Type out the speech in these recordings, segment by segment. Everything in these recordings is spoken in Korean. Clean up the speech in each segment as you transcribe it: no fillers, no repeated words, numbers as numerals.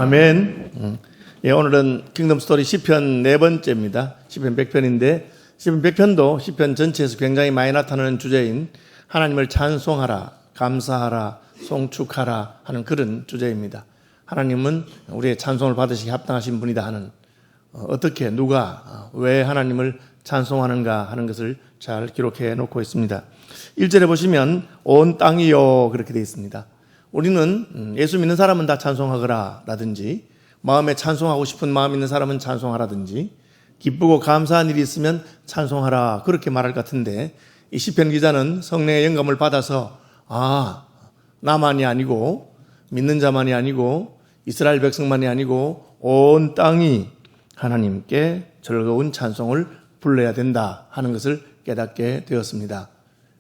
아멘. 예, 오늘은 킹덤 스토리 시편 네 번째입니다. 시편 100편인데 시편 100편도 시편 전체에서 굉장히 많이 나타나는 주제인 하나님을 찬송하라, 감사하라, 송축하라 하는 그런 주제입니다. 하나님은 우리의 찬송을 받으시기 합당하신 분이다 하는 어떻게 누가 왜 하나님을 찬송하는가 하는 것을 잘 기록해 놓고 있습니다. 1절에 보시면 온 땅이요 그렇게 되어 있습니다. 우리는 예수 믿는 사람은 다 찬송하거라 라든지 마음에 찬송하고 싶은 마음 있는 사람은 찬송하라든지 기쁘고 감사한 일이 있으면 찬송하라 그렇게 말할 것 같은데 이 시편 기자는 성령의 영감을 받아서 나만이 아니고 믿는 자만이 아니고 이스라엘 백성만이 아니고 온 땅이 하나님께 즐거운 찬송을 불러야 된다 하는 것을 깨닫게 되었습니다.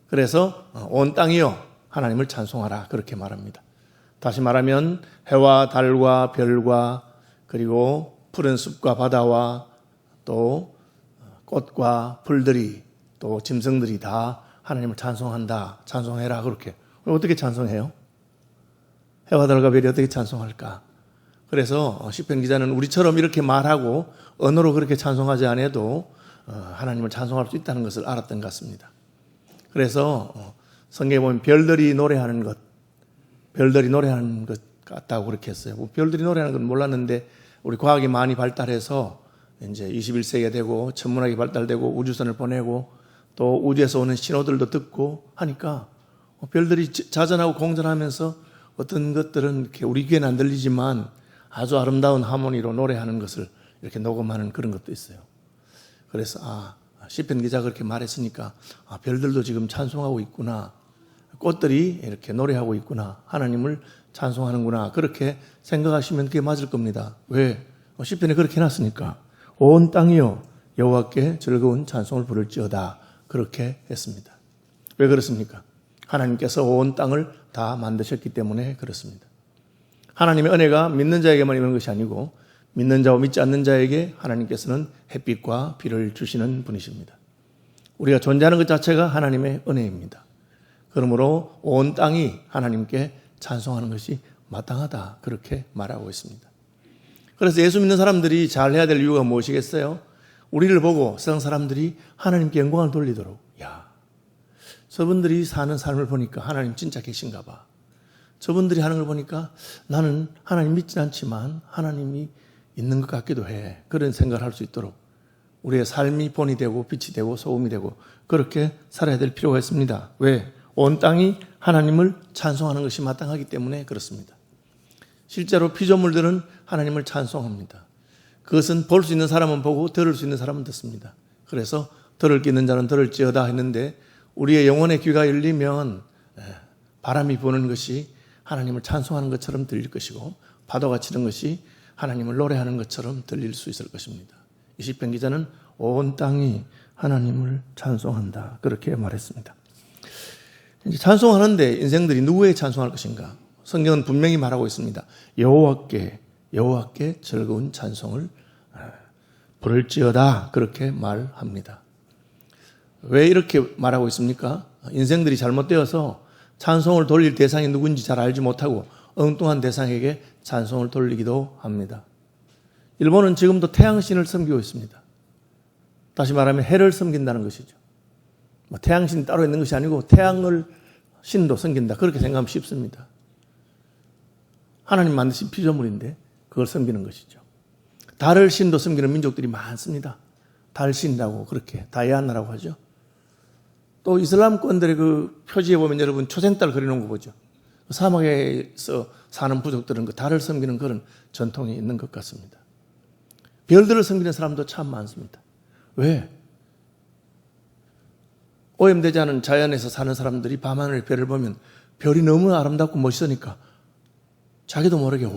그래서 온 땅이요 하나님을 찬송하라 그렇게 말합니다. 다시 말하면 해와 달과 별과 그리고 푸른 숲과 바다와 또 꽃과 풀들이 또 짐승들이 다 하나님을 찬송한다. 찬송해라 그렇게. 어떻게 찬송해요? 해와 달과 별이 어떻게 찬송할까? 그래서 시편 기자는 우리처럼 이렇게 말하고 언어로 그렇게 찬송하지 않아도 하나님을 찬송할 수 있다는 것을 알았던 것 같습니다. 그래서 성경에 보면 별들이 노래하는 것 같다고 그렇게 했어요. 별들이 노래하는 건 몰랐는데 우리 과학이 많이 발달해서 이제 21세기가 되고 천문학이 발달되고 우주선을 보내고 또 우주에서 오는 신호들도 듣고 하니까 별들이 자전하고 공전하면서 어떤 것들은 이렇게 우리 귀에는 안 들리지만 아주 아름다운 하모니로 노래하는 것을 이렇게 녹음하는 그런 것도 있어요. 그래서 시편 기자가 그렇게 말했으니까 별들도 지금 찬송하고 있구나. 꽃들이 이렇게 노래하고 있구나. 하나님을 찬송하는구나. 그렇게 생각하시면 그게 맞을 겁니다. 왜? 시편에 그렇게 해놨으니까. 온 땅이요 여호와께 즐거운 찬송을 부를지어다. 그렇게 했습니다. 왜 그렇습니까? 하나님께서 온 땅을 다 만드셨기 때문에 그렇습니다. 하나님의 은혜가 믿는 자에게만 있는 것이 아니고 믿는 자와 믿지 않는 자에게 하나님께서는 햇빛과 비를 주시는 분이십니다. 우리가 존재하는 것 자체가 하나님의 은혜입니다. 그러므로 온 땅이 하나님께 찬송하는 것이 마땅하다 그렇게 말하고 있습니다. 그래서 예수 믿는 사람들이 잘해야 될 이유가 무엇이겠어요? 우리를 보고 세상 사람들이 하나님께 영광을 돌리도록 저분들이 사는 삶을 보니까 하나님 진짜 계신가 봐. 저분들이 하는 걸 보니까 나는 하나님 믿지 않지만 하나님이 있는 것 같기도 해. 그런 생각을 할 수 있도록 우리의 삶이 본이 되고 빛이 되고 소금이 되고 그렇게 살아야 될 필요가 있습니다. 왜? 온 땅이 하나님을 찬송하는 것이 마땅하기 때문에 그렇습니다. 실제로 피조물들은 하나님을 찬송합니다. 그것은 볼 수 있는 사람은 보고 들을 수 있는 사람은 듣습니다. 그래서 들을 끼는 자는 들을지어다 했는데 우리의 영혼의 귀가 열리면 바람이 부는 것이 하나님을 찬송하는 것처럼 들릴 것이고 파도가 치는 것이 하나님을 노래하는 것처럼 들릴 수 있을 것입니다. 이 시편 기자는 온 땅이 하나님을 찬송한다 그렇게 말했습니다. 이제 찬송하는데 인생들이 누구에 찬송할 것인가? 성경은 분명히 말하고 있습니다. 여호와께 즐거운 찬송을 부를지어다 그렇게 말합니다. 왜 이렇게 말하고 있습니까? 인생들이 잘못되어서 찬송을 돌릴 대상이 누군지 잘 알지 못하고 엉뚱한 대상에게 찬송을 돌리기도 합니다. 일본은 지금도 태양신을 섬기고 있습니다. 다시 말하면 해를 섬긴다는 것이죠. 태양신이 따로 있는 것이 아니고 태양을 신도 섬긴다. 그렇게 생각하면 쉽습니다. 하나님 만드신 피조물인데 그걸 섬기는 것이죠. 달을 신도 섬기는 민족들이 많습니다. 달신이라고 그렇게 다이아나라고 하죠. 또 이슬람권들의 그 표지에 보면 여러분 초생달 그려놓은 거 보죠. 사막에서 사는 부족들은 그 달을 섬기는 그런 전통이 있는 것 같습니다. 별들을 섬기는 사람도 참 많습니다. 왜? 오염되지 않은 자연에서 사는 사람들이 밤하늘의 별을 보면 별이 너무 아름답고 멋있으니까 자기도 모르게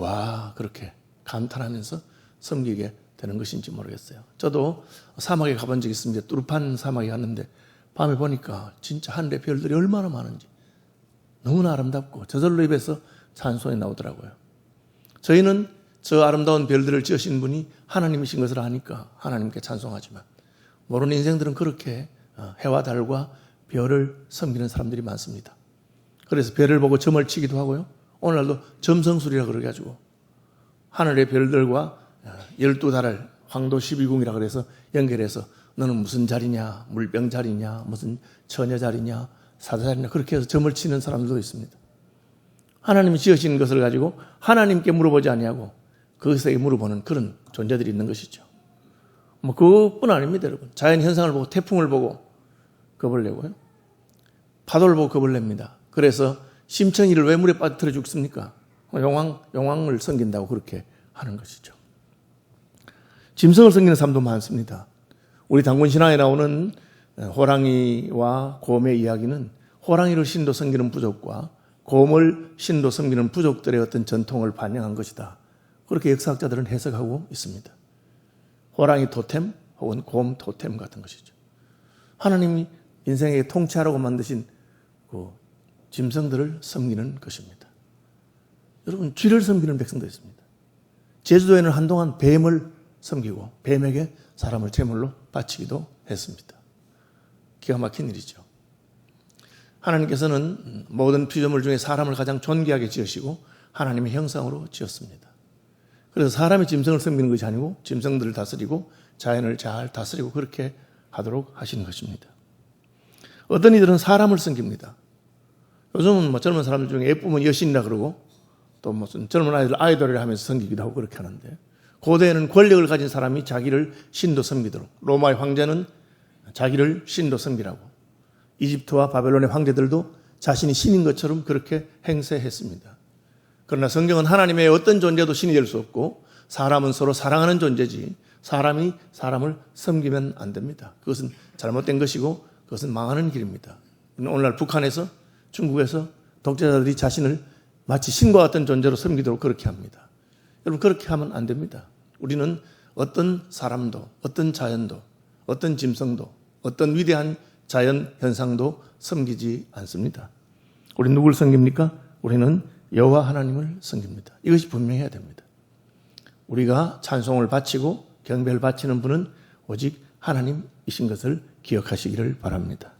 그렇게 감탄하면서 섬기게 되는 것인지 모르겠어요. 저도 사막에 가본 적이 있습니다. 뚜르판 사막에 갔는데 밤에 보니까 진짜 하늘의 별들이 얼마나 많은지 너무나 아름답고 저절로 입에서 찬송이 나오더라고요. 저희는 저 아름다운 별들을 지으신 분이 하나님이신 것을 아니까 하나님께 찬송하지만 모르는 인생들은 그렇게 해와 달과 별을 섬기는 사람들이 많습니다. 그래서 별을 보고 점을 치기도 하고요. 오늘날도 점성술이라 그래가지고 하늘의 별들과 12달을 황도 12궁이라 그래서 연결해서 너는 무슨 자리냐, 물병 자리냐, 무슨 처녀 자리냐, 사자 자리냐, 그렇게 해서 점을 치는 사람들도 있습니다. 하나님이 지으신 것을 가지고 하나님께 물어보지 아니하고 그것에게 물어보는 그런 존재들이 있는 것이죠. 뭐 그것뿐 아닙니다, 여러분. 자연 현상을 보고 태풍을 보고 겁을 내고요. 파도를 보고 겁을 냅니다. 그래서 심청이를 왜 물에 빠뜨려 죽습니까? 용왕을 섬긴다고 그렇게 하는 것이죠. 짐승을 섬기는 사람도 많습니다. 우리 단군 신화에 나오는 호랑이와 곰의 이야기는 호랑이를 신도 섬기는 부족과 곰을 신도 섬기는 부족들의 어떤 전통을 반영한 것이다. 그렇게 역사학자들은 해석하고 있습니다. 호랑이 토템 혹은 곰 토템 같은 것이죠. 하나님이 인생에 통치하라고 만드신 그 짐승들을 섬기는 것입니다. 여러분, 쥐를 섬기는 백성도 있습니다. 제주도에는 한동안 뱀을 섬기고 뱀에게 사람을 제물로 바치기도 했습니다. 기가 막힌 일이죠. 하나님께서는 모든 피조물 중에 사람을 가장 존귀하게 지으시고 하나님의 형상으로 지었습니다. 그래서 사람이 짐승을 섬기는 것이 아니고 짐승들을 다스리고 자연을 잘 다스리고 그렇게 하도록 하시는 것입니다. 어떤 이들은 사람을 섬깁니다. 요즘은 뭐 젊은 사람들 중에 예쁘면 여신이라 그러고 또 무슨 젊은 아이들 아이돌이라 하면서 섬기기도 하고 그렇게 하는데, 고대에는 권력을 가진 사람이 자기를 신도 섬기도록, 로마의 황제는 자기를 신도 섬기라고, 이집트와 바벨론의 황제들도 자신이 신인 것처럼 그렇게 행세했습니다. 그러나 성경은 하나님의 어떤 존재도 신이 될 수 없고 사람은 서로 사랑하는 존재지 사람이 사람을 섬기면 안 됩니다. 그것은 잘못된 것이고 그것은 망하는 길입니다. 오늘날 북한에서, 중국에서 독재자들이 자신을 마치 신과 같은 존재로 섬기도록 그렇게 합니다. 여러분, 그렇게 하면 안 됩니다. 우리는 어떤 사람도, 어떤 자연도, 어떤 짐승도, 어떤 위대한 자연 현상도 섬기지 않습니다. 우리는 누구를 섬깁니까? 우리는 여호와 하나님을 섬깁니다. 이것이 분명해야 됩니다. 우리가 찬송을 바치고 경배를 바치는 분은 오직 하나님이신 것을 기억하시기를 바랍니다.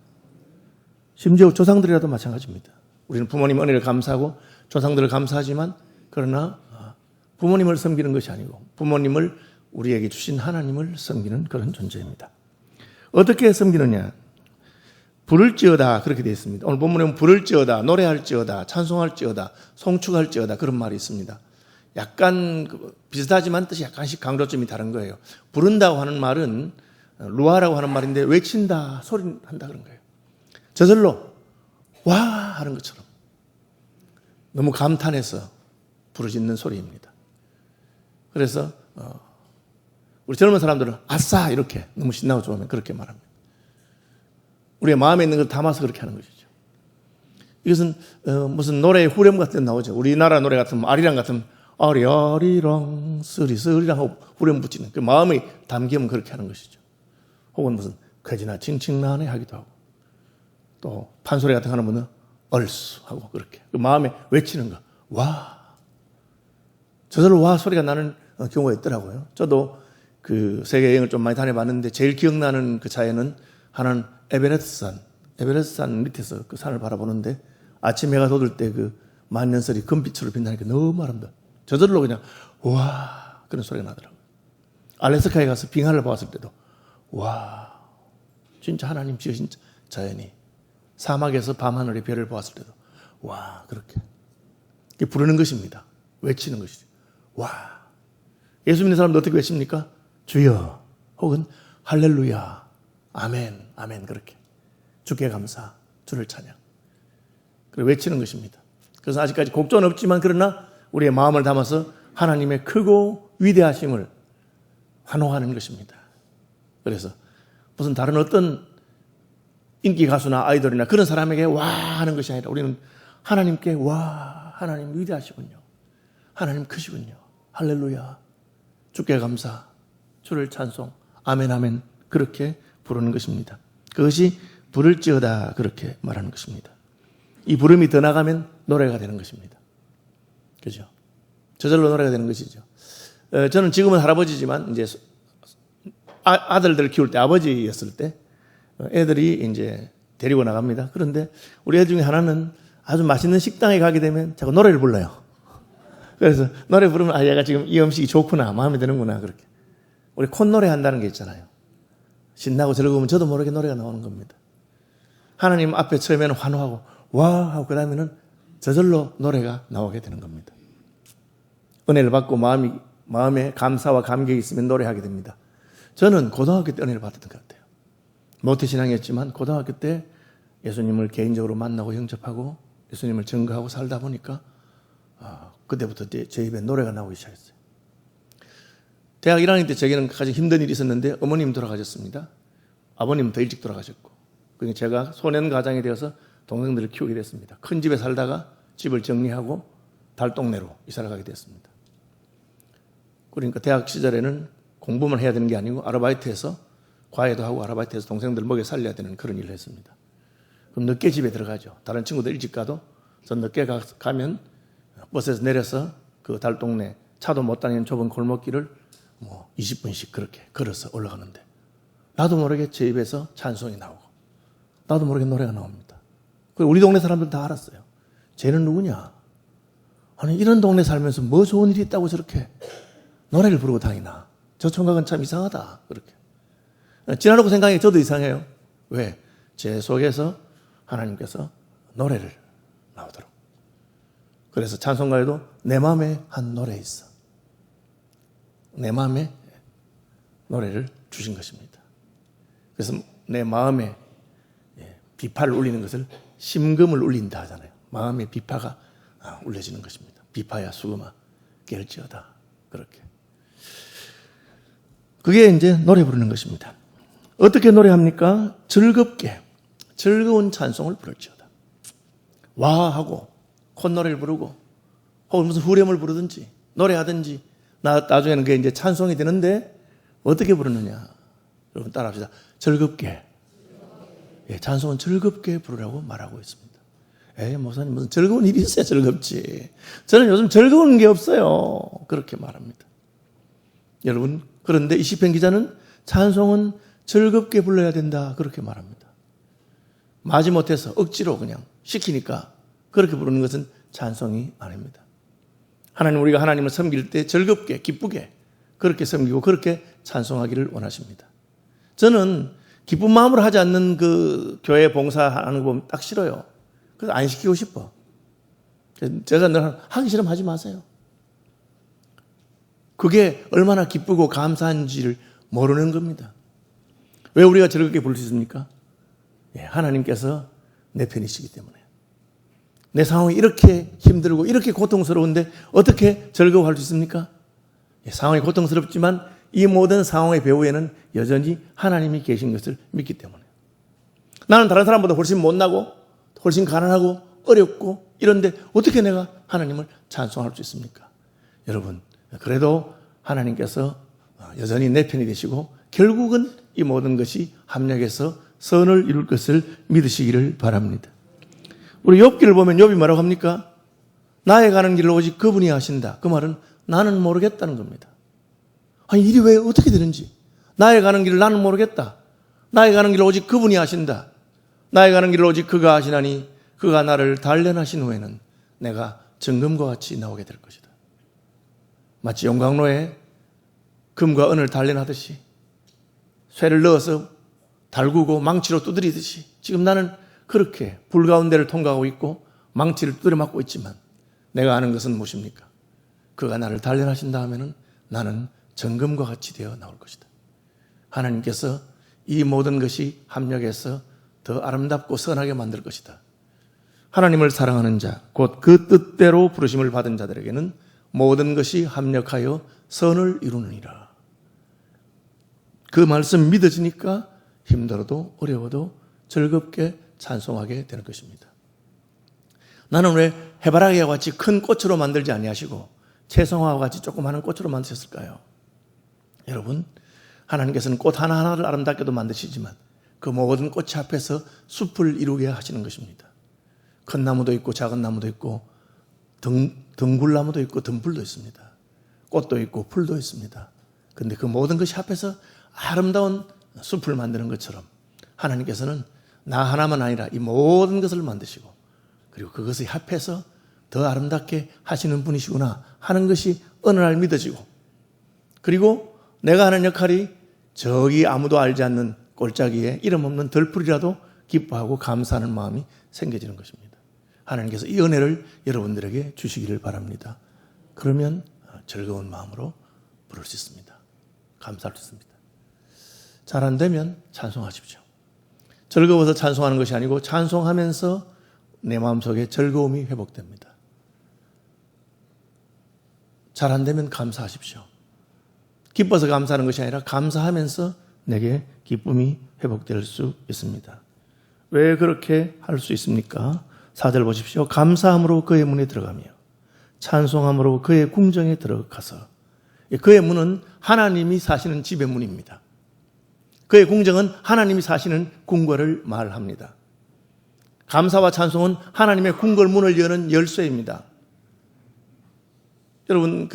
심지어 조상들이라도 마찬가지입니다. 우리는 부모님 은혜를 감사하고 조상들을 감사하지만, 그러나 부모님을 섬기는 것이 아니고 부모님을 우리에게 주신 하나님을 섬기는 그런 존재입니다. 어떻게 섬기느냐? 부를지어다, 그렇게 되어 있습니다. 오늘 본문에 부를지어다, 노래할지어다, 찬송할지어다, 송축할지어다, 그런 말이 있습니다. 약간 비슷하지만 뜻이 약간씩 강조점이 다른 거예요. 부른다고 하는 말은 루아라고 하는 말인데 외친다, 소리한다 그런 거예요. 저절로 와 하는 것처럼 너무 감탄해서 부르짖는 소리입니다. 그래서 우리 젊은 사람들은 아싸 이렇게 너무 신나고 좋으면 그렇게 말합니다. 우리의 마음에 있는 걸 담아서 그렇게 하는 것이죠. 이것은 무슨 노래의 후렴 같은 데 나오죠. 우리나라 노래 같은 아리랑 같은 아리아리랑 쓰리쓰리랑 하고 후렴 붙이는 그 마음의 담김은 그렇게 하는 것이죠. 혹은 무슨 괴지나 칭칭나네 하기도 하고, 또 판소리 같은 거 하는 얼쑤 하고 그렇게 그 마음에 외치는 거, 와, 저절로 와 소리가 나는 경우가 있더라고요. 저도 그 세계 여행을 좀 많이 다녀봤는데 제일 기억나는 그 자연은 하나는 에베레스트 산 밑에서 그 산을 바라보는데 아침 해가 돋을 때 그 만년설이 금빛으로 빛나니까 너무 아름다워. 저절로 그냥 와 그런 소리가 나더라고요. 알래스카에 가서 빙하를 보았을 때도 와, 진짜 하나님 지으신 자연이, 사막에서 밤하늘의 별을 보았을 때도 와, 그렇게 부르는 것입니다. 외치는 것이죠. 와. 예수 믿는 사람도 어떻게 외칩니까? 주여, 혹은 할렐루야, 아멘, 아멘, 그렇게 주께 감사, 주를 찬양, 그리고 외치는 것입니다. 그래서 아직까지 곡조는 없지만 그러나 우리의 마음을 담아서 하나님의 크고 위대하심을 환호하는 것입니다. 그래서 무슨 다른 어떤 인기 가수나 아이돌이나 그런 사람에게 와 하는 것이 아니라 우리는 하나님께 와, 하나님 위대하시군요, 하나님 크시군요, 할렐루야, 주께 감사, 주를 찬송, 아멘 아멘, 그렇게 부르는 것입니다. 그것이 부를지어다, 그렇게 말하는 것입니다. 이 부름이 더 나가면 노래가 되는 것입니다. 그죠? 저절로 노래가 되는 것이죠. 저는 지금은 할아버지지만 이제 아들들 키울 때 아버지였을 때 애들이 이제 데리고 나갑니다. 그런데 우리 애 중에 하나는 아주 맛있는 식당에 가게 되면 자꾸 노래를 불러요. 그래서 노래 부르면 아 얘가 지금 이 음식이 좋구나 마음에 드는구나 그렇게. 우리 콧노래 한다는 게 있잖아요. 신나고 즐거우면 저도 모르게 노래가 나오는 겁니다. 하나님 앞에 처음에는 환호하고 와 하고 그 다음에는 저절로 노래가 나오게 되는 겁니다. 은혜를 받고 마음에 감사와 감격이 있으면 노래하게 됩니다. 저는 고등학교 때 은혜를 받았던 것 같아요. 모태신앙이었지만 고등학교 때 예수님을 개인적으로 만나고 영접하고 예수님을 증거하고 살다 보니까 그때부터 제 입에 노래가 나오기 시작했어요. 대학 1학년 때 제게는 가장 힘든 일이 있었는데 어머님 돌아가셨습니다. 아버님 더 일찍 돌아가셨고 그러니까 제가 소년 가장이 되어서 동생들을 키우게 됐습니다. 큰 집에 살다가 집을 정리하고 달동네로 이사를 가게 됐습니다. 그러니까 대학 시절에는 공부만 해야 되는 게 아니고 아르바이트해서 과외도 하고 아르바이트해서 동생들 먹여 살려야 되는 그런 일을 했습니다. 그럼 늦게 집에 들어가죠. 다른 친구들 일찍 가도 전 늦게 가면 버스에서 내려서 그 달동네 차도 못 다니는 좁은 골목길을 20분씩 그렇게 걸어서 올라가는데 나도 모르게 제 입에서 찬송이 나오고 나도 모르게 노래가 나옵니다. 우리 동네 사람들 다 알았어요. 쟤는 누구냐? 아니 이런 동네 살면서 뭐 좋은 일이 있다고 저렇게 노래를 부르고 다니나? 저 총각은 참 이상하다. 그렇게 지나놓고 생각하니 저도 이상해요. 왜? 제 속에서 하나님께서 노래를 나오도록. 그래서 찬송가에도 내 마음에 한 노래 있어. 내 마음에 노래를 주신 것입니다. 그래서 내 마음에 비파를 울리는 것을 심금을 울린다 하잖아요. 마음의 비파가 울려지는 것입니다. 비파야 수금아 깰지어다. 그렇게. 그게 이제 노래 부르는 것입니다. 어떻게 노래합니까? 즐겁게 즐거운 찬송을 부를지어다. 와 하고 콧노래를 부르고 혹은 무슨 후렴을 부르든지 노래하든지 나중에는 그게 이제 찬송이 되는데 어떻게 부르느냐? 여러분 따라합시다. 즐겁게. 찬송은 즐겁게 부르라고 말하고 있습니다. 목사님 무슨 즐거운 일이 있어야 즐겁지. 저는 요즘 즐거운 게 없어요. 그렇게 말합니다. 여러분 그런데 이 시편 기자는 찬송은 즐겁게 불러야 된다 그렇게 말합니다. 마지못해서 억지로 그냥 시키니까 그렇게 부르는 것은 찬송이 아닙니다. 하나님 우리가 하나님을 섬길 때 즐겁게 기쁘게 그렇게 섬기고 그렇게 찬송하기를 원하십니다. 저는 기쁜 마음으로 하지 않는 그 교회 봉사하는 거 보면 딱 싫어요. 그래서 안 시키고 싶어. 제가 늘 하기 싫으면 하지 마세요. 그게 얼마나 기쁘고 감사한지를 모르는 겁니다. 왜 우리가 즐겁게 부를 수 있습니까? 하나님께서 내 편이시기 때문에. 내 상황이 이렇게 힘들고 이렇게 고통스러운데 어떻게 즐거워할 수 있습니까? 상황이 고통스럽지만 이 모든 상황의 배후에는 여전히 하나님이 계신 것을 믿기 때문에. 나는 다른 사람보다 훨씬 못나고 훨씬 가난하고 어렵고 이런데 어떻게 내가 하나님을 찬송할 수 있습니까? 여러분 그래도 하나님께서 여전히 내 편이 되시고 결국은 이 모든 것이 합력해서 선을 이룰 것을 믿으시기를 바랍니다. 우리 욥기를 보면 욥이 뭐라고 합니까? 나의 가는 길을 오직 그분이 하신다. 그 말은 나는 모르겠다는 겁니다. 아니 일이 왜 어떻게 되는지 나의 가는 길을 나는 모르겠다. 나의 가는 길을 오직 그분이 하신다. 나의 가는 길을 오직 그가 하시나니 그가 나를 단련하신 후에는 내가 정금과 같이 나오게 될 것이다. 마치 용광로에 금과 은을 단련하듯이 쇠를 넣어서 달구고 망치로 두드리듯이 지금 나는 그렇게 불 가운데를 통과하고 있고 망치를 두드려 맞고 있지만 내가 아는 것은 무엇입니까? 그가 나를 단련하신다 하면은 나는 정금과 같이 되어 나올 것이다. 하나님께서 이 모든 것이 합력해서 더 아름답고 선하게 만들 것이다. 하나님을 사랑하는 자, 곧 그 뜻대로 부르심을 받은 자들에게는 모든 것이 합력하여 선을 이루느니라. 그 말씀 믿어지니까 힘들어도 어려워도 즐겁게 찬송하게 되는 것입니다. 나는 왜 해바라기와 같이 큰 꽃으로 만들지 아니하시고 채송화와 같이 조그마한 꽃으로 만드셨을까요? 여러분, 하나님께서는 꽃 하나하나를 아름답게도 만드시지만 그 모든 꽃이 앞에서 숲을 이루게 하시는 것입니다. 큰 나무도 있고 작은 나무도 있고 등굴나무도 있고 등불도 있습니다. 꽃도 있고 풀도 있습니다. 그런데 그 모든 것이 앞에서 아름다운 숲을 만드는 것처럼 하나님께서는 나 하나만 아니라 이 모든 것을 만드시고 그리고 그것을 합해서 더 아름답게 하시는 분이시구나 하는 것이 어느 날 믿어지고, 그리고 내가 하는 역할이 저기 아무도 알지 않는 골짜기에 이름 없는 덜풀이라도 기뻐하고 감사하는 마음이 생겨지는 것입니다. 하나님께서 이 은혜를 여러분들에게 주시기를 바랍니다. 그러면 즐거운 마음으로 부를 수 있습니다. 감사할 수 있습니다. 잘 안 되면 찬송하십시오. 즐거워서 찬송하는 것이 아니고 찬송하면서 내 마음속에 즐거움이 회복됩니다. 잘 안 되면 감사하십시오. 기뻐서 감사하는 것이 아니라 감사하면서 내게 기쁨이 회복될 수 있습니다. 왜 그렇게 할 수 있습니까? 4절 보십시오. 감사함으로 그의 문에 들어가며 찬송함으로 그의 궁정에 들어가서. 그의 문은 하나님이 사시는 집의 문입니다. 그의 궁정은 하나님이 사시는 궁궐을 말합니다. 감사와 찬송은 하나님의 궁궐 문을 여는 열쇠입니다. 여러분,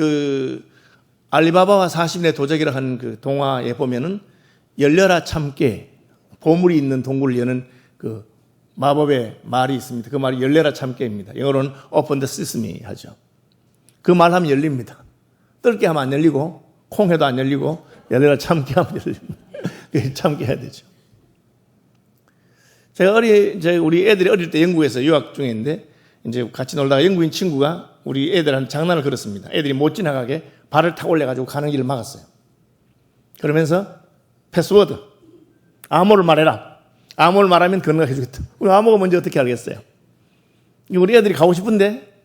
알리바바와 40인의 도적이라 하는 그 동화에 보면은 열려라 참깨, 보물이 있는 동굴을 여는 그 마법의 말이 있습니다. 그 말이 열려라 참깨입니다. 영어로는 Open the Sesame 하죠. 그 말하면 열립니다. 뜰게 하면 안 열리고, 콩해도 안 열리고, 열려라 참깨 하면 열립니다. 참깨 해야 되죠. 제가 우리 애들이 어릴 때 영국에서 유학 중인데, 이제 같이 놀다가 영국인 친구가 우리 애들한테 장난을 걸었습니다. 애들이 못 지나가게 발을 탁 올려가지고 가는 길을 막았어요. 그러면서 패스워드, 암호를 말해라. 암호를 말하면 건너가게 해주겠다. 우리 암호가 뭔지 어떻게 알겠어요? 우리 애들이 가고 싶은데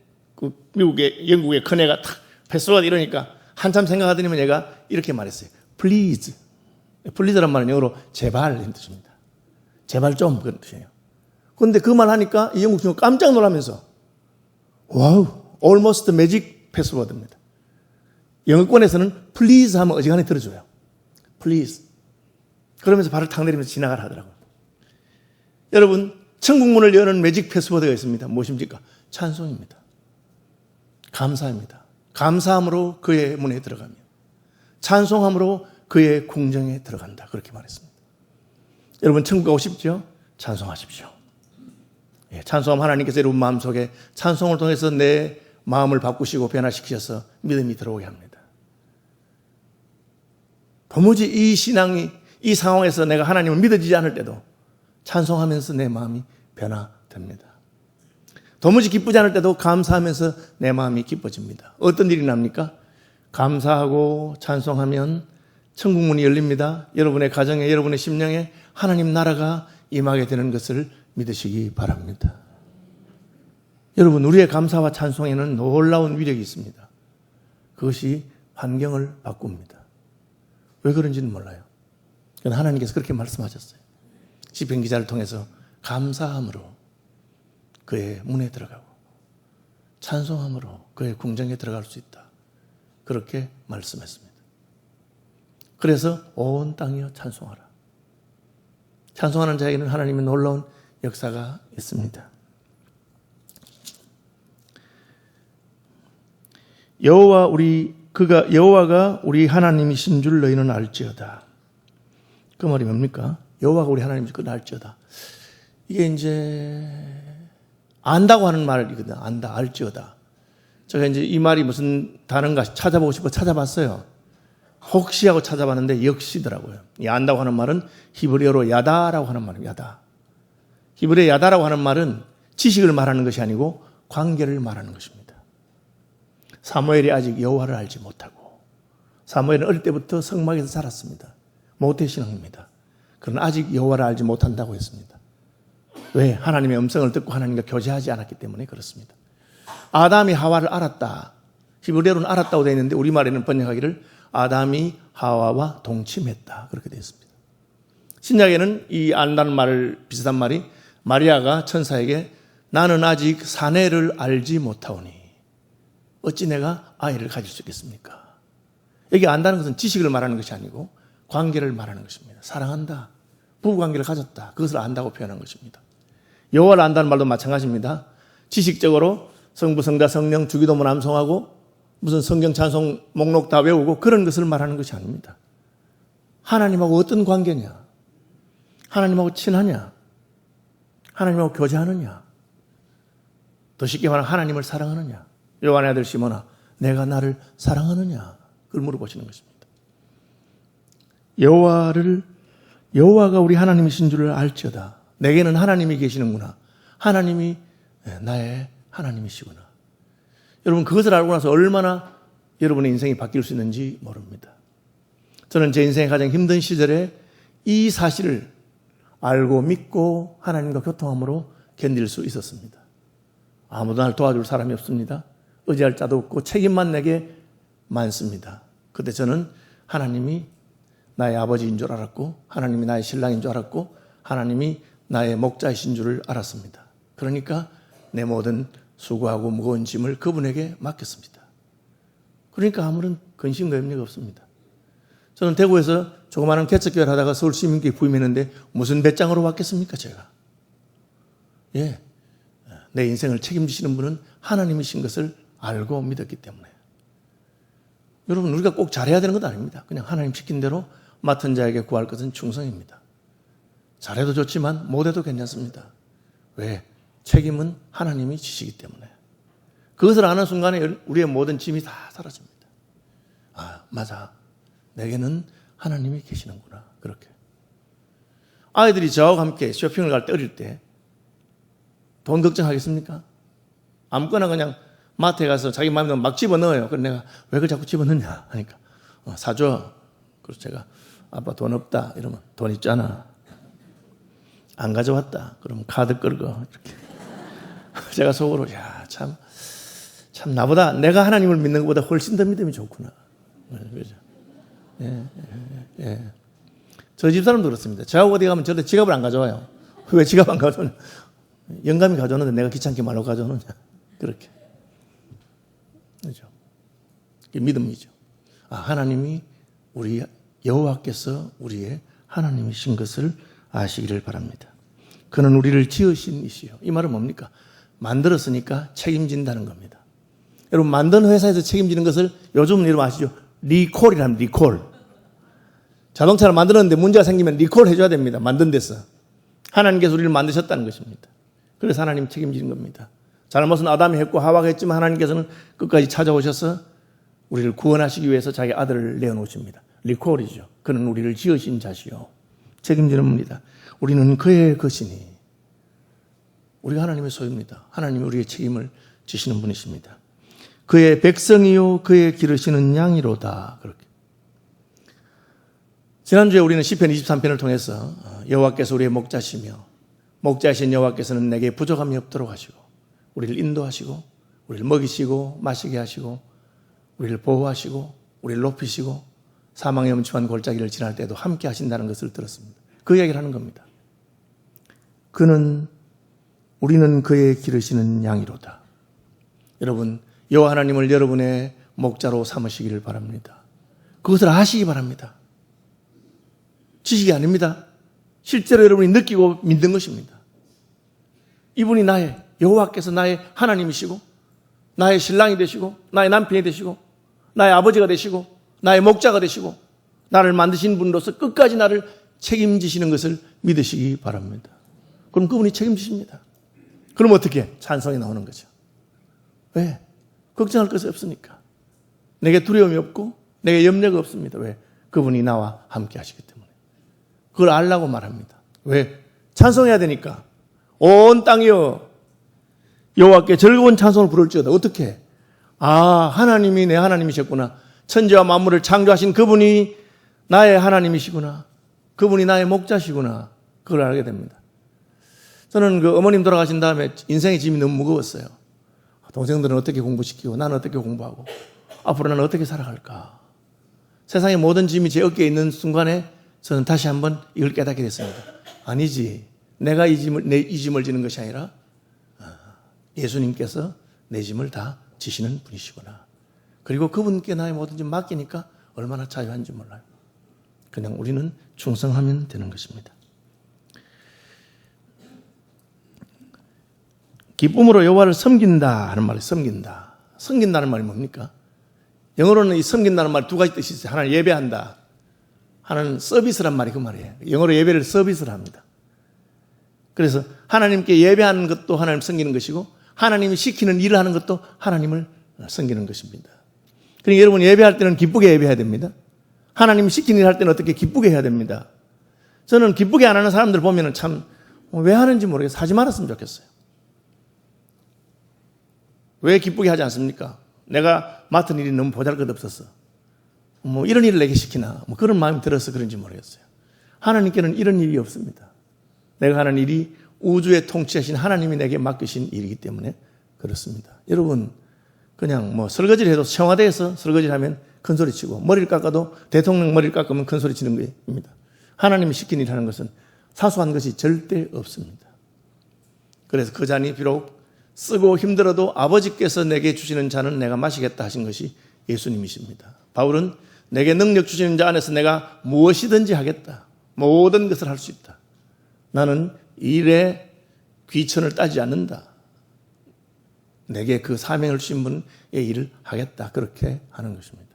영국의 큰애가 탁 패스워드 이러니까 한참 생각하더니만 얘가 이렇게 말했어요. Please. Please란 말은 영어로 제발 이런 뜻입니다. 제발 좀 그런 뜻이에요. 그런데 그 말 하니까 이 영국 친구가 깜짝 놀라면서 와우, almost magic 패스워드입니다. 영어권에서는 please 하면 어지간히 들어줘요. please. 그러면서 발을 탁 내리면서 지나가라 하더라고요. 여러분, 천국문을 여는 매직 패스워드가 있습니다. 무엇입니까? 찬송입니다. 감사입니다. 감사함으로 그의 문에 들어가며 찬송함으로 그의 궁정에 들어간다. 그렇게 말했습니다. 여러분, 천국 가고 싶죠? 찬송하십시오. 찬송함 하나님께서 여러분 마음속에 찬송을 통해서 내 마음을 바꾸시고 변화시키셔서 믿음이 들어오게 합니다. 도무지 이 신앙이 이 상황에서 내가 하나님을 믿어지지 않을 때도 찬송하면서 내 마음이 변화됩니다. 도무지 기쁘지 않을 때도 감사하면서 내 마음이 기뻐집니다. 어떤 일이 납니까? 감사하고 찬송하면 천국문이 열립니다. 여러분의 가정에, 여러분의 심령에 하나님 나라가 임하게 되는 것을 믿으시기 바랍니다. 여러분, 우리의 감사와 찬송에는 놀라운 위력이 있습니다. 그것이 환경을 바꿉니다. 왜 그런지는 몰라요. 그러나 하나님께서 그렇게 말씀하셨어요. 시편 기자를 통해서 감사함으로 그의 문에 들어가고 찬송함으로 그의 궁정에 들어갈 수 있다. 그렇게 말씀했습니다. 그래서 온 땅이여 찬송하라. 찬송하는 자에게는 하나님의 놀라운 역사가 있습니다. 여호와가 우리 하나님이신 줄 너희는 알지어다. 그 말이 뭡니까? 여호와가 우리 하나님이신 줄 알지어다. 이게 이제 안다고 하는 말이거든. 안다, 알지어다. 제가 이제 이 말이 무슨 단어인가 찾아보고 싶어 찾아봤어요. 혹시 하고 찾아봤는데 역시더라고요. 이 안다고 하는 말은 히브리어로 야다라고 하는 말입니다. 야다. 히브리어 야다라고 하는 말은 지식을 말하는 것이 아니고 관계를 말하는 것입니다. 사무엘이 아직 여호와를 알지 못하고 사무엘은 어릴 때부터 성막에서 자랐습니다. 모태신앙입니다. 그러나 아직 여호와를 알지 못한다고 했습니다. 왜? 하나님의 음성을 듣고 하나님과 교제하지 않았기 때문에 그렇습니다. 아담이 하와를 알았다. 히브리어로는 알았다고 되어 있는데 우리말에는 번역하기를 아담이 하와와 동침했다. 그렇게 되어 있습니다. 신약에는 이 안다는 말을 비슷한 말이 마리아가 천사에게 나는 아직 사내를 알지 못하오니 어찌 내가 아이를 가질 수 있겠습니까? 여기 안다는 것은 지식을 말하는 것이 아니고 관계를 말하는 것입니다. 사랑한다. 부부관계를 가졌다. 그것을 안다고 표현한 것입니다. 여호와를 안다는 말도 마찬가지입니다. 지식적으로 성부, 성자, 성령, 주기도문 암송하고 무슨 성경 찬송 목록 다 외우고 그런 것을 말하는 것이 아닙니다. 하나님하고 어떤 관계냐? 하나님하고 친하냐? 하나님하고 교제하느냐? 더 쉽게 말하면 하나님을 사랑하느냐? 요한의 아들 시몬아, 내가 나를 사랑하느냐? 그걸 물어보시는 것입니다. 여호와가 우리 하나님이신 줄을 알지어다. 내게는 하나님이 계시는구나. 하나님이 나의 하나님이시구나. 여러분, 그것을 알고 나서 얼마나 여러분의 인생이 바뀔 수 있는지 모릅니다. 저는 제 인생의 가장 힘든 시절에 이 사실을 알고 믿고 하나님과 교통함으로 견딜 수 있었습니다. 아무도 날 도와줄 사람이 없습니다. 의지할 자도 없고 책임만 내게 많습니다. 그때 저는 하나님이 나의 아버지인 줄 알았고, 하나님이 나의 신랑인 줄 알았고, 하나님이 나의 목자이신 줄을 알았습니다. 그러니까 내 모든 수고하고 무거운 짐을 그분에게 맡겼습니다. 그러니까 아무런 근심과 염려가 없습니다. 저는 대구에서 조그마한 개척교회를 하다가 서울시민교회 부임했는데 무슨 배짱으로 왔겠습니까, 제가? 예, 내 인생을 책임지시는 분은 하나님이신 것을 알고 믿었기 때문에. 여러분, 우리가 꼭 잘해야 되는 것 아닙니다. 그냥 하나님 시킨 대로 맡은 자에게 구할 것은 충성입니다. 잘해도 좋지만 못해도 괜찮습니다. 왜? 책임은 하나님이 지시기 때문에. 그것을 아는 순간에 우리의 모든 짐이 다 사라집니다. 아, 맞아. 내게는 하나님이 계시는구나. 그렇게. 아이들이 저하고 함께 쇼핑을 갈 때, 어릴 때 돈 걱정하겠습니까? 아무거나 그냥 마트에 가서 자기 마음에 들면 막 집어넣어요. 그래서 내가 왜 그걸 자꾸 집어넣냐 하니까 사줘. 그래서 제가 아빠 돈 없다 이러면 돈 있잖아. 안 가져왔다. 그러면 카드 끌고 이렇게. 제가 속으로 참 나보다 내가 하나님을 믿는 것보다 훨씬 더 믿음이 좋구나. 그죠? 예. 저 집사람도 그렇습니다. 저하고 어디 가면 절대 지갑을 안 가져와요. 왜 지갑 안 가져오냐? 영감이 가져오는데 내가 귀찮게 말로 가져오느냐? 그렇게. 그죠? 이게 믿음이죠. 하나님이 우리 여호와께서 우리의 하나님이신 것을 아시기를 바랍니다. 그는 우리를 지으신 이시요. 이 말은 뭡니까? 만들었으니까 책임진다는 겁니다. 여러분, 만든 회사에서 책임지는 것을 요즘은 여러분 아시죠? 리콜이랍니다. 리콜. 자동차를 만들었는데 문제가 생기면 리콜 해줘야 됩니다. 만든 데서. 하나님께서 우리를 만드셨다는 것입니다. 그래서 하나님 책임지는 겁니다. 잘못은 아담이 했고 하와가 했지만 하나님께서는 끝까지 찾아오셔서 우리를 구원하시기 위해서 자기 아들을 내어놓으십니다. 리콜이죠. 그는 우리를 지으신 자시요. 책임지는 분이다. 우리는 그의 것이니. 우리가 하나님의 소유입니다. 하나님이 우리의 책임을 지시는 분이십니다. 그의 백성이요 그의 기르시는 양이로다. 그렇게. 지난주에 우리는 시편 23편을 통해서 여호와께서 우리의 목자시며 목자이신 여호와께서는 내게 부족함이 없도록 하시고 우리를 인도하시고 우리를 먹이시고 마시게 하시고 우리를 보호하시고 우리를 높이시고 사망의 엄침한 골짜기를 지날 때도 함께 하신다는 것을 들었습니다. 그 이야기를 하는 겁니다. 우리는 그의 기르시는 양이로다. 여러분, 여호와 하나님을 여러분의 목자로 삼으시기를 바랍니다. 그것을 아시기 바랍니다. 지식이 아닙니다. 실제로 여러분이 느끼고 믿는 것입니다. 이분이 여호와께서 나의 하나님이시고 나의 신랑이 되시고 나의 남편이 되시고 나의 아버지가 되시고 나의 목자가 되시고 나를 만드신 분으로서 끝까지 나를 책임지시는 것을 믿으시기 바랍니다. 그럼 그분이 책임지십니다. 그럼 어떻게? 찬송이 나오는 거죠. 왜? 걱정할 것이 없으니까. 내게 두려움이 없고 내게 염려가 없습니다. 왜? 그분이 나와 함께 하시기 때문에. 그걸 알라고 말합니다. 왜? 찬송해야 되니까. 온 땅이여 여호와께 즐거운 찬송을 부를지어다. 어떻게? 하나님이 내 하나님이셨구나. 천지와 만물을 창조하신 그분이 나의 하나님이시구나. 그분이 나의 목자시구나. 그걸 알게 됩니다. 저는 그 어머님 돌아가신 다음에 인생의 짐이 너무 무거웠어요. 동생들은 어떻게 공부시키고 나는 어떻게 공부하고 앞으로 나는 어떻게 살아갈까. 세상의 모든 짐이 제 어깨에 있는 순간에 저는 다시 한번 이걸 깨닫게 됐습니다. 아니지. 내가 이 짐을 지는 것이 아니라 예수님께서 내 짐을 다 지시는 분이시구나. 그리고 그분께 나의 모든 짐 맡기니까 얼마나 자유한지 몰라요. 그냥 우리는 충성하면 되는 것입니다. 기쁨으로 여호와를 섬긴다 하는 말이 섬긴다. 섬긴다는 말이 뭡니까? 영어로는 이 섬긴다는 말이 두 가지 뜻이 있어요. 하나는 예배한다. 하나는 서비스란 말이 그 말이에요. 영어로 예배를 서비스를 합니다. 그래서 하나님께 예배하는 것도 하나님 섬기는 것이고 하나님이 시키는 일을 하는 것도 하나님을 섬기는 것입니다. 그러니까 여러분 예배할 때는 기쁘게 예배해야 됩니다. 하나님이 시키는 일을 할 때는 어떻게 기쁘게 해야 됩니다. 저는 기쁘게 안 하는 사람들 보면 참 왜 하는지 모르겠어요. 하지 말았으면 좋겠어요. 왜 기쁘게 하지 않습니까? 내가 맡은 일이 너무 보잘것없어서 이런 일을 내게 시키나 그런 마음이 들어서 그런지 모르겠어요. 하나님께는 이런 일이 없습니다. 내가 하는 일이 우주의 통치하신 하나님이 내게 맡기신 일이기 때문에 그렇습니다. 여러분 그냥 설거지를 해도 청와대에서 설거지를 하면 큰 소리 치고 머리를 깎아도 대통령 머리를 깎으면 큰 소리 치는 겁니다. 하나님이 시킨 일을 하는 것은 사소한 것이 절대 없습니다. 그래서 그 잔이 비록 쓰고 힘들어도 아버지께서 내게 주시는 잔은 내가 마시겠다 하신 것이 예수님이십니다. 바울은 내게 능력 주시는 자 안에서 내가 무엇이든지 하겠다. 모든 것을 할 수 있다. 나는 일에 귀천을 따지지 않는다. 내게 그 사명을 주신 분의 일을 하겠다. 그렇게 하는 것입니다.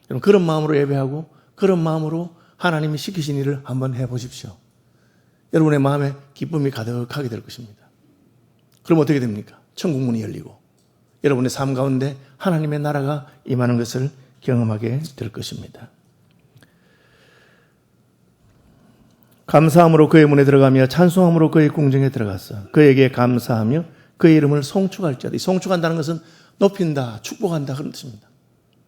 여러분 그런 마음으로 예배하고 그런 마음으로 하나님이 시키신 일을 한번 해보십시오. 여러분의 마음에 기쁨이 가득하게 될 것입니다. 그럼 어떻게 됩니까? 천국 문이 열리고 여러분의 삶 가운데 하나님의 나라가 임하는 것을 경험하게 될 것입니다. 감사함으로 그의 문에 들어가며 찬송함으로 그의 궁정에 들어갔어. 그에게 감사하며 그의 이름을 송축할지어다. 이 송축한다는 것은 높인다, 축복한다 그런 뜻입니다.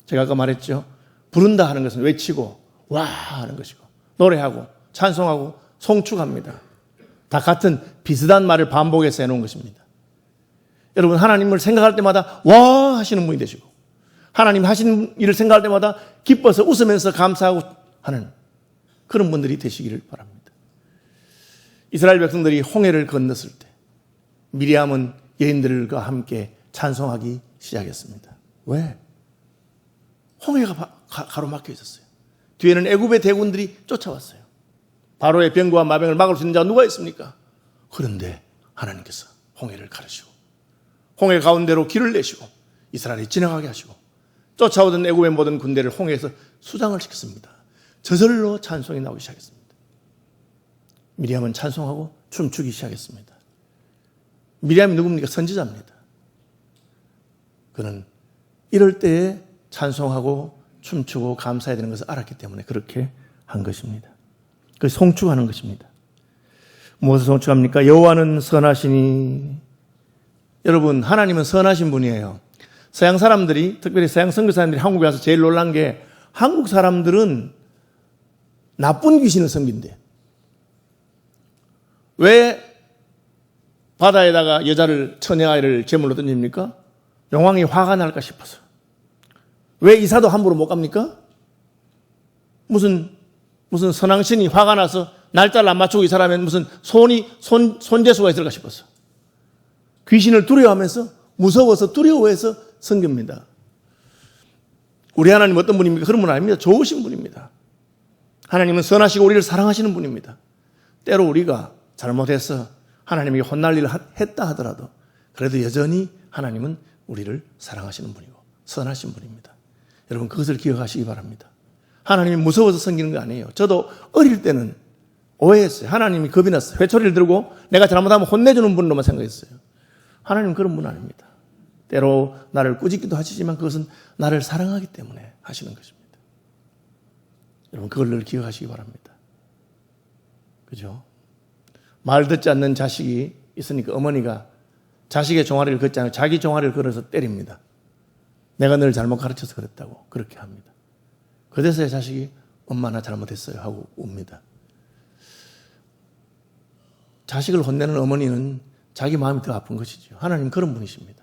제가 아까 말했죠. 부른다 하는 것은 외치고 와 하는 것이고 노래하고 찬송하고 송축합니다. 다 같은 비슷한 말을 반복해서 해놓은 것입니다. 여러분 하나님을 생각할 때마다 와 하시는 분이 되시고 하나님 하시는 일을 생각할 때마다 기뻐서 웃으면서 감사하고 하는 그런 분들이 되시기를 바랍니다. 이스라엘 백성들이 홍해를 건넜을 때 미리암은 여인들과 함께 찬송하기 시작했습니다. 왜? 홍해가 가로막혀 있었어요. 뒤에는 애굽의 대군들이 쫓아왔어요. 바로의 병과 마병을 막을 수 있는 자가 누가 있습니까? 그런데 하나님께서 홍해를 가르시고 홍해 가운데로 길을 내시고 이스라엘이 지나가게 하시고 쫓아오던 애굽의 모든 군대를 홍해에서 수장을 시켰습니다. 저절로 찬송이 나오기 시작했습니다. 미리암은 찬송하고 춤추기 시작했습니다. 미리암이 누굽니까? 선지자입니다. 그는 이럴 때에 찬송하고 춤추고 감사해야 되는 것을 알았기 때문에 그렇게 한 것입니다. 그 송축하는 것입니다. 무엇을 송축합니까? 여호와는 선하시니. 여러분 하나님은 선하신 분이에요. 서양 사람들이 특별히 서양 선교사님들이 한국에 와서 제일 놀란 게 한국 사람들은 나쁜 귀신을 섬긴대. 왜 바다에다가 여자를 처녀아이를 제물로 던집니까? 용왕이 화가 날까 싶어서. 왜 이사도 함부로 못 갑니까? 무슨 선왕신이 화가 나서 날짜를 안 맞추고 이사라면 무슨 손재수가 있을까 싶어서. 귀신을 두려워하면서 무서워서 두려워해서 섬깁니다. 우리 하나님 어떤 분입니까? 그런 분 아닙니다. 좋으신 분입니다. 하나님은 선하시고 우리를 사랑하시는 분입니다. 때로 우리가 잘못해서 하나님에게 혼날 일을 했다 하더라도 그래도 여전히 하나님은 우리를 사랑하시는 분이고 선하신 분입니다. 여러분 그것을 기억하시기 바랍니다. 하나님이 무서워서 섬기는 거 아니에요. 저도 어릴 때는 오해했어요. 하나님이 겁이 났어요. 회초리를 들고 내가 잘못하면 혼내주는 분으로만 생각했어요. 하나님은 그런 분 아닙니다. 때로 나를 꾸짖기도 하시지만 그것은 나를 사랑하기 때문에 하시는 것입니다. 여러분 그걸 늘 기억하시기 바랍니다. 그죠? 말 듣지 않는 자식이 있으니까 어머니가 자식의 종아리를 걷지 않고 자기 종아리를 걸어서 때립니다. 내가 늘 잘못 가르쳐서 그랬다고 그렇게 합니다. 그래서야 자식이 엄마 나 잘못했어요 하고 웁니다. 자식을 혼내는 어머니는 자기 마음이 더 아픈 것이죠. 하나님 그런 분이십니다.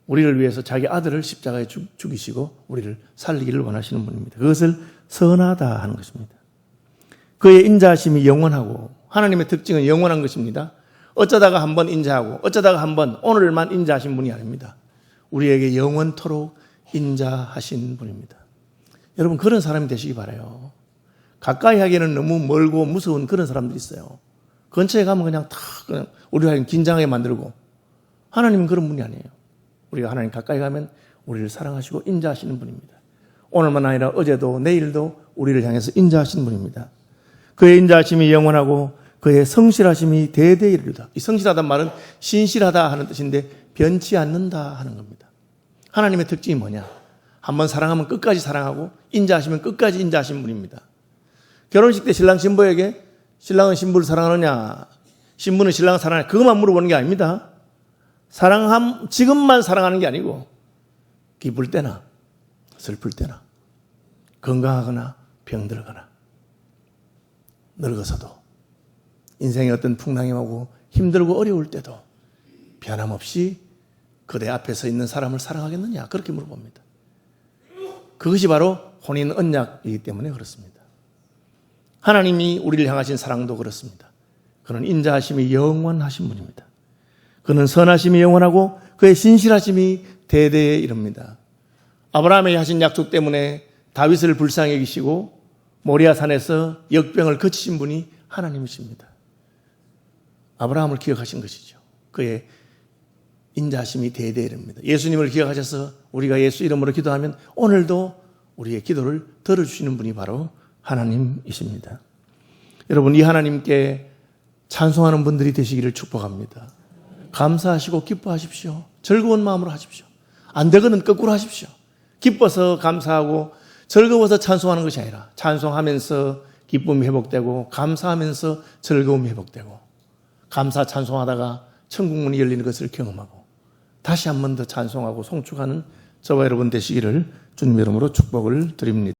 우리를 위해서 자기 아들을 십자가에 죽이시고 우리를 살리기를 원하시는 분입니다. 그것을 선하다 하는 것입니다. 그의 인자하심이 영원하고 하나님의 특징은 영원한 것입니다. 어쩌다가 한번 인자하고 어쩌다가 한번 오늘만 인자하신 분이 아닙니다. 우리에게 영원토록 인자하신 분입니다. 여러분 그런 사람이 되시기 바라요. 가까이 하기에는 너무 멀고 무서운 그런 사람들이 있어요. 근처에 가면 그냥 우리가 긴장하게 만들고 하나님은 그런 분이 아니에요. 우리가 하나님 가까이 가면 우리를 사랑하시고 인자하시는 분입니다. 오늘만 아니라 어제도 내일도 우리를 향해서 인자하시는 분입니다. 그의 인자하심이 영원하고 그의 성실하심이 대대에 이르리로다. 이 성실하다는 말은 신실하다 하는 뜻인데 변치 않는다 하는 겁니다. 하나님의 특징이 뭐냐? 한번 사랑하면 끝까지 사랑하고 인자하시면 끝까지 인자하신 분입니다. 결혼식 때 신랑 신부에게 신랑은 신부를 사랑하느냐, 신부는 신랑을 사랑하느냐, 그것만 물어보는 게 아닙니다. 지금만 사랑하는 게 아니고 기쁠 때나 슬플 때나 건강하거나 병들거나 늙어서도 인생의 어떤 풍랑이 오고 힘들고 어려울 때도 변함없이 그대 앞에 서 있는 사람을 사랑하겠느냐, 그렇게 물어봅니다. 그것이 바로 혼인 언약이기 때문에 그렇습니다. 하나님이 우리를 향하신 사랑도 그렇습니다. 그는 인자하심이 영원하신 분입니다. 그는 선하심이 영원하고 그의 신실하심이 대대에 이릅니다. 아브라함에게 하신 약속 때문에 다윗을 불쌍히 여기시고 모리아 산에서 역병을 거치신 분이 하나님이십니다. 아브라함을 기억하신 것이죠. 그의 인자하심이 대대에 이릅니다. 예수님을 기억하셔서 우리가 예수 이름으로 기도하면 오늘도 우리의 기도를 들어주시는 분이 바로 하나님이십니다. 여러분, 이 하나님께 찬송하는 분들이 되시기를 축복합니다. 감사하시고 기뻐하십시오. 즐거운 마음으로 하십시오. 안 되거든 거꾸로 하십시오. 기뻐서 감사하고 즐거워서 찬송하는 것이 아니라 찬송하면서 기쁨이 회복되고 감사하면서 즐거움이 회복되고 감사 찬송하다가 천국문이 열리는 것을 경험하고 다시 한 번 더 찬송하고 송축하는 저와 여러분 되시기를 주님 이름으로 축복을 드립니다.